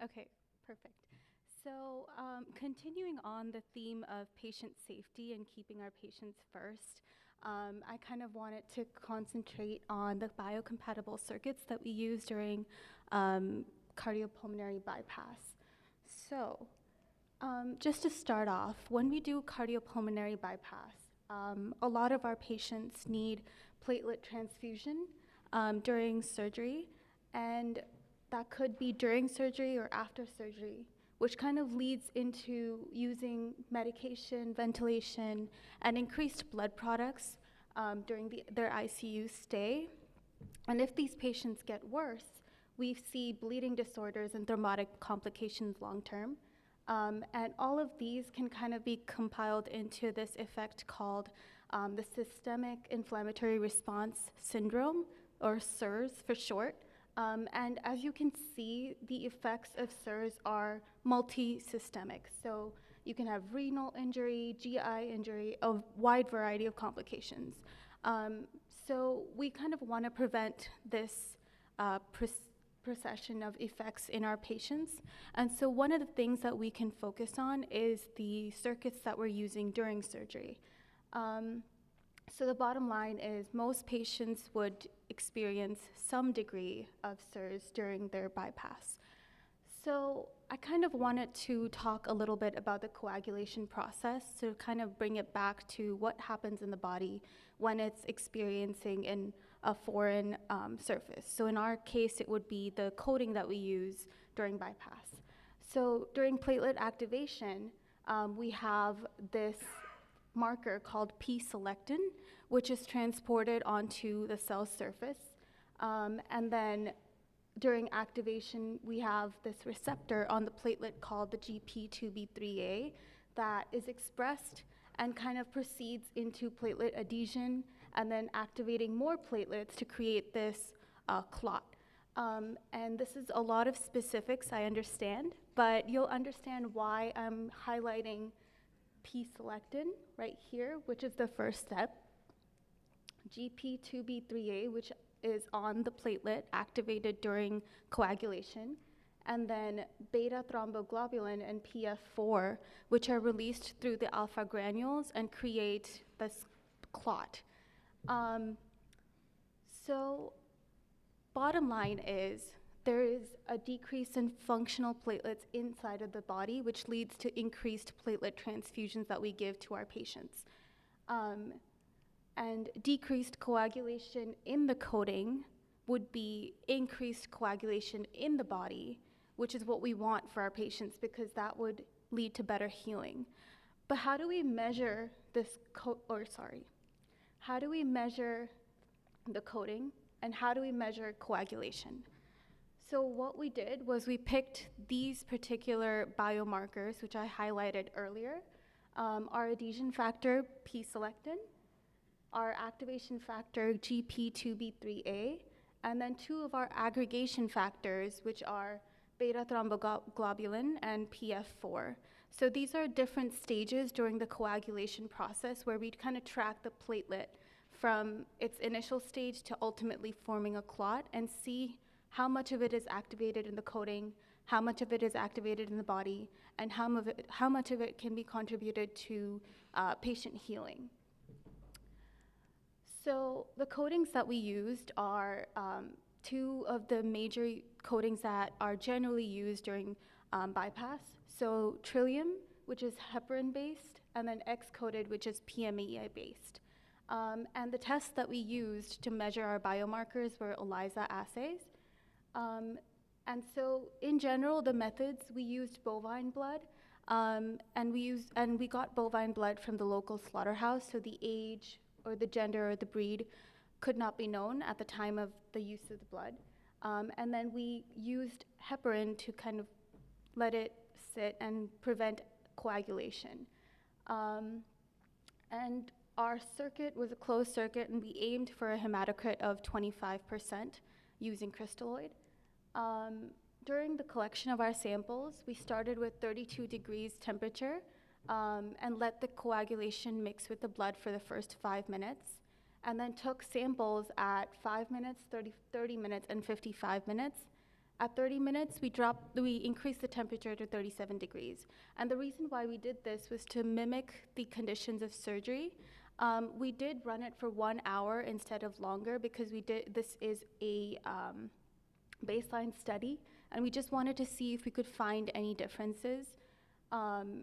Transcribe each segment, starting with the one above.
Okay, perfect. So, continuing on the theme of patient safety and keeping our patients first, I kind of wanted to concentrate on the biocompatible circuits that we use during cardiopulmonary bypass. So, just to start off, when we do cardiopulmonary bypass, a lot of our patients need platelet transfusion during surgery, and that could be during surgery or after surgery, which kind of leads into using medication, ventilation, and increased blood products during their ICU stay. And if these patients get worse, we see bleeding disorders and thrombotic complications long term. And all of these can kind of be compiled into this effect called the systemic inflammatory response syndrome, or SIRS for short. And as you can see, the effects of SIRS are multi-systemic. So you can have renal injury, GI injury, a wide variety of complications. So we kind of want to prevent this procession of effects in our patients. And so one of the things that we can focus on is the circuits that we're using during surgery. So the bottom line is most patients would experience some degree of SIRS during their bypass. So I kind of wanted to talk a little bit about the coagulation process to kind of bring it back to what happens in the body when it's experiencing a foreign surface. So in our case, it would be the coating that we use during bypass. So during platelet activation, we have this marker called Pselecton, which is transported onto the cell surface. And then during activation, we have this receptor on the platelet called the GP2B3A that is expressed and kind of proceeds into platelet adhesion and then activating more platelets to create this clot. And this is a lot of specifics, I understand, but you'll understand why I'm highlighting Pselecton right here, which is the first step. GP2B3A, which is on the platelet, activated during coagulation, and then BetaThromboglobulin and PF4, which are released through the alpha granules and create this clot. So bottom line is there is a decrease in functional platelets inside of the body, which leads to increased platelet transfusions that we give to our patients. And decreased coagulation in the coating would be increased coagulation in the body, which is what we want for our patients because that would lead to better healing. But how do we measure this how do we measure the coating and how do we measure coagulation? So what we did was we picked these particular biomarkers, which I highlighted earlier, our adhesion factor, Pselecton, our activation factor, GP2B3A, and then two of our aggregation factors, which are BetaThromboglobulin and PF4. So these are different stages during the coagulation process where we kind of track the platelet from its initial stage to ultimately forming a clot and see how much of it is activated in the coating, how much of it is activated in the body, and how much of it can be contributed to patient healing. So the coatings that we used are two of the major coatings that are generally used during bypass. So Trillium, which is heparin-based, and then X-coated, which is PMAI-based. And the tests that we used to measure our biomarkers were ELISA assays. And so in general, the methods, we used bovine blood, and we got bovine blood from the local slaughterhouse, so the age or the gender or the breed could not be known at the time of the use of the blood. And then we used heparin to kind of let it sit and prevent coagulation. And our circuit was a closed circuit, and we aimed for a hematocrit of 25% using crystalloid. During the collection of our samples, we started with 32 degrees temperature and let the coagulation mix with the blood for the first 5 minutes, and then took samples at 5 minutes, 30 minutes, and 55 minutes. At 30 minutes, we increased the temperature to 37 degrees. And the reason why we did this was to mimic the conditions of surgery. We did run it for 1 hour instead of longer because this is a baseline study, and we just wanted to see if we could find any differences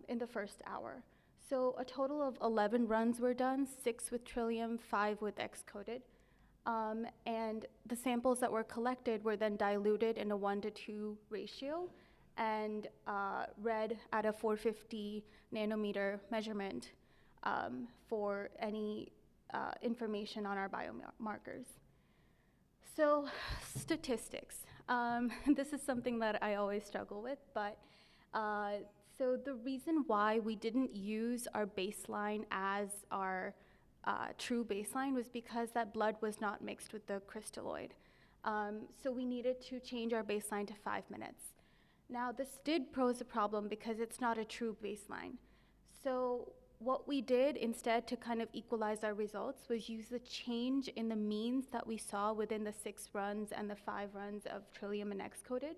in the first hour. So a total of 11 runs were done, 6 with Trillium, 5 with X-coated. And the samples that were collected were then diluted in a 1:2 ratio and read at a 450 nanometer measurement for any information on our biomarkers. So statistics. This is something that I always struggle with, but so the reason why we didn't use our baseline as our true baseline was because that blood was not mixed with the crystalloid. So we needed to change our baseline to 5 minutes. Now this did pose a problem because it's not a true baseline. So what we did instead to kind of equalize our results was use the change in the means that we saw within the 6 runs and the 5 runs of Trillium and X-coated.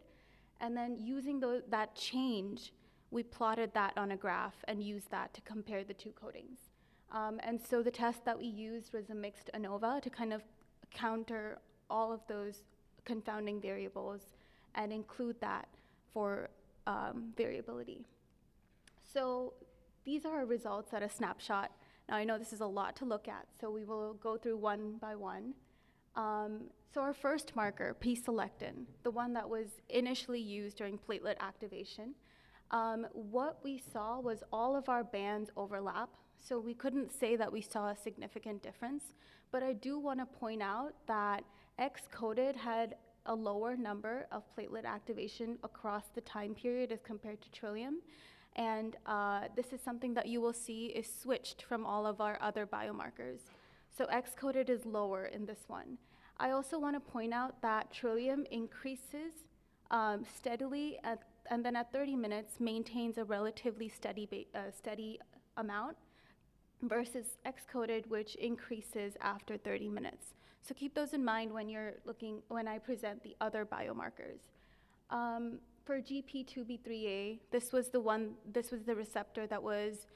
And then using that change, we plotted that on a graph and used that to compare the 2 coatings. And so the test that we used was a mixed ANOVA to kind of counter all of those confounding variables and include that for variability. So these are our results at a snapshot. Now I know this is a lot to look at, so we will go through one by one. So our first marker, Pselecton, the one that was initially used during platelet activation, what we saw was all of our bands overlap, so we couldn't say that we saw a significant difference, but I do want to point out that X-coated had a lower number of platelet activation across the time period as compared to Trillium, and this is something that you will see is switched from all of our other biomarkers. So X-coated is lower in this one. I also want to point out that Trillium increases steadily, and then at 30 minutes maintains a relatively steady amount, versus X-coated, which increases after 30 minutes. So keep those in mind when I present the other biomarkers. For GP2B3A, this was the receptor that was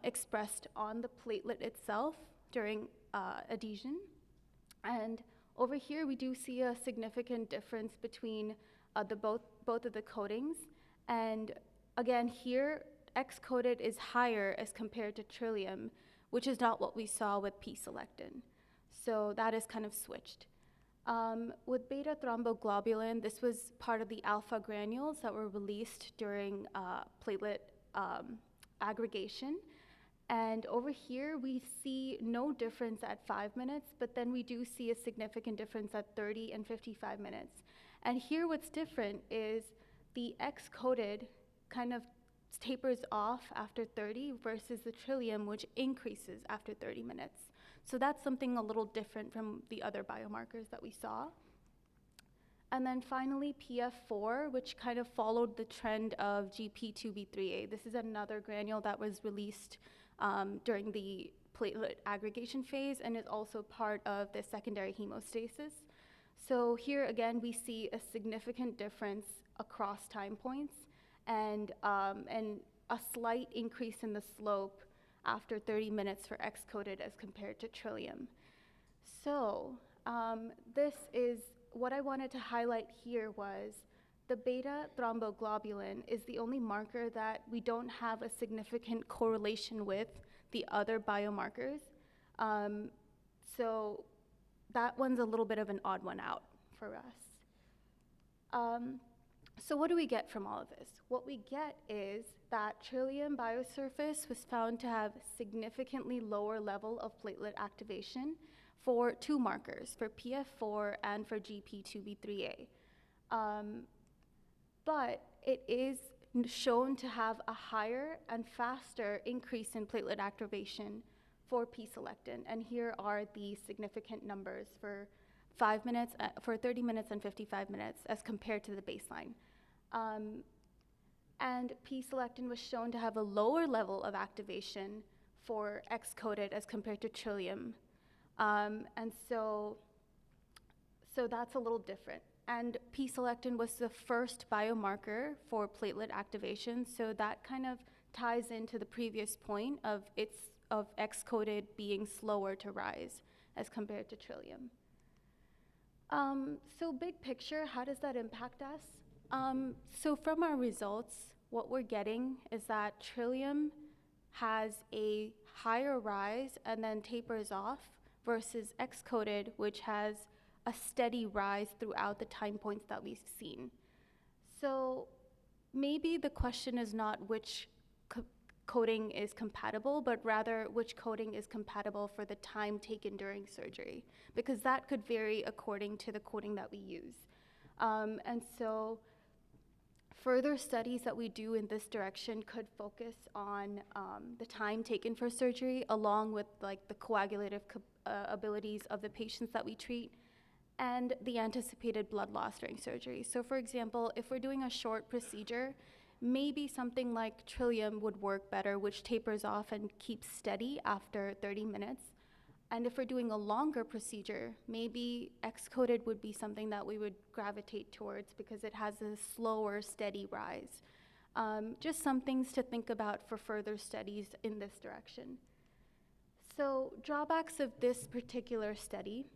expressed on the platelet itself during adhesion. And over here, we do see a significant difference between both of the coatings. And again, here, X-coated is higher as compared to Trillium, which is not what we saw with Pselecton. So that is kind of switched. With BetaThromboglobulin, this was part of the alpha granules that were released during platelet aggregation. And over here, we see no difference at 5 minutes, but then we do see a significant difference at 30 and 55 minutes. And here what's different is the X-coated kind of tapers off after 30 versus the Trillium, which increases after 30 minutes. So that's something a little different from the other biomarkers that we saw. And then finally, PF4, which kind of followed the trend of GP2B3A. This is another granule that was released during the platelet aggregation phase and is also part of the secondary hemostasis. So here again, we see a significant difference across time points and a slight increase in the slope after 30 minutes for X-coated as compared to Trillium. So this is what I wanted to highlight here was the BetaThromboglobulin is the only marker that we don't have a significant correlation with the other biomarkers. So that one's a little bit of an odd one out for us. So what do we get from all of this? What we get is that Trillium biosurface was found to have significantly lower level of platelet activation for 2 markers, for PF4 and for GP2B3A. But it is shown to have a higher and faster increase in platelet activation for Pselecton. And here are the significant numbers for 5 minutes, for 30 minutes and 55 minutes as compared to the baseline. And Pselecton was shown to have a lower level of activation for X-coated as compared to Trillium. And so that's a little different. And Pselecton was the first biomarker for platelet activation, so that kind of ties into the previous point of X-coated being slower to rise as compared to Trillium. So big picture, how does that impact us? So from our results, what we're getting is that Trillium has a higher rise and then tapers off versus X-coated, which has a steady rise throughout the time points that we've seen. So maybe the question is not which coating is compatible, but rather which coating is compatible for the time taken during surgery, because that could vary according to the coating that we use. And so further studies that we do in this direction could focus on the time taken for surgery, along with like the coagulative abilities of the patients that we treat, and the anticipated blood loss during surgery. So for example, if we're doing a short procedure, maybe something like Trillium would work better, which tapers off and keeps steady after 30 minutes. And if we're doing a longer procedure, maybe X-coated would be something that we would gravitate towards because it has a slower, steady rise. Just some things to think about for further studies in this direction. So drawbacks of this particular study,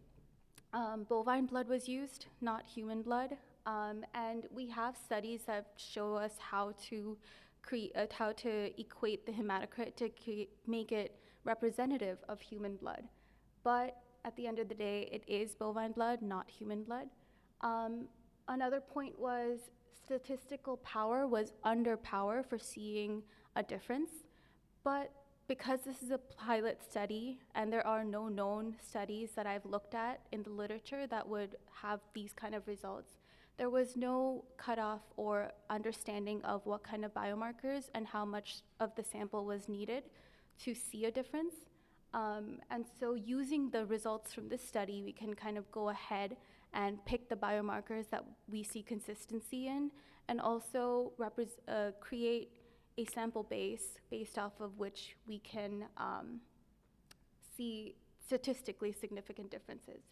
bovine blood was used, not human blood. And we have studies that show us how to equate the hematocrit to make it representative of human blood. But at the end of the day, it is bovine blood, not human blood. Another point was statistical power was under power for seeing a difference. But because this is a pilot study and there are no known studies that I've looked at in the literature that would have these kind of results, there was no cutoff or understanding of what kind of biomarkers and how much of the sample was needed to see a difference. And so using the results from this study, we can kind of go ahead and pick the biomarkers that we see consistency in, and also create a sample base based off of which we can see statistically significant differences.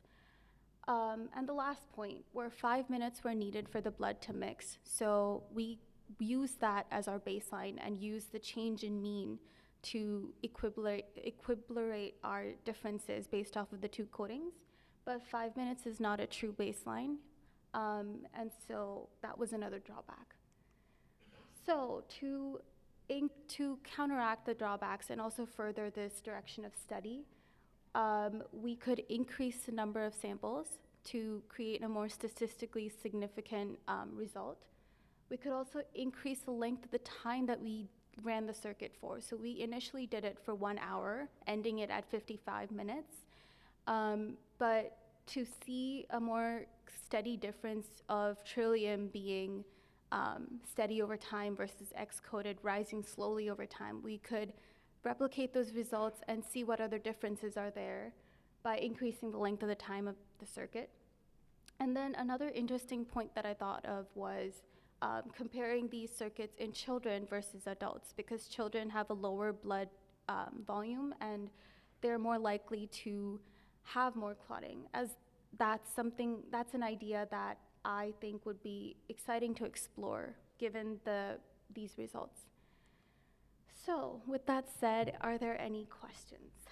And the last point, where 5 minutes were needed for the blood to mix. So we use that as our baseline and use the change in mean to equivalate our differences based off of the two coatings. But 5 minutes is not a true baseline. And so that was another drawback. So to counteract the drawbacks and also further this direction of study, we could increase the number of samples to create a more statistically significant result. We could also increase the length of the time that we ran the circuit for. So we initially did it for 1 hour, ending it at 55 minutes. But to see a more steady difference of Trillium being steady over time versus X-coated rising slowly over time, we could replicate those results and see what other differences are there by increasing the length of the time of the circuit. And then another interesting point that I thought of was comparing these circuits in children versus adults, because children have a lower blood volume and they're more likely to have more clotting, as that's an idea that I think would be exciting to explore given these results. So with that said, are there any questions?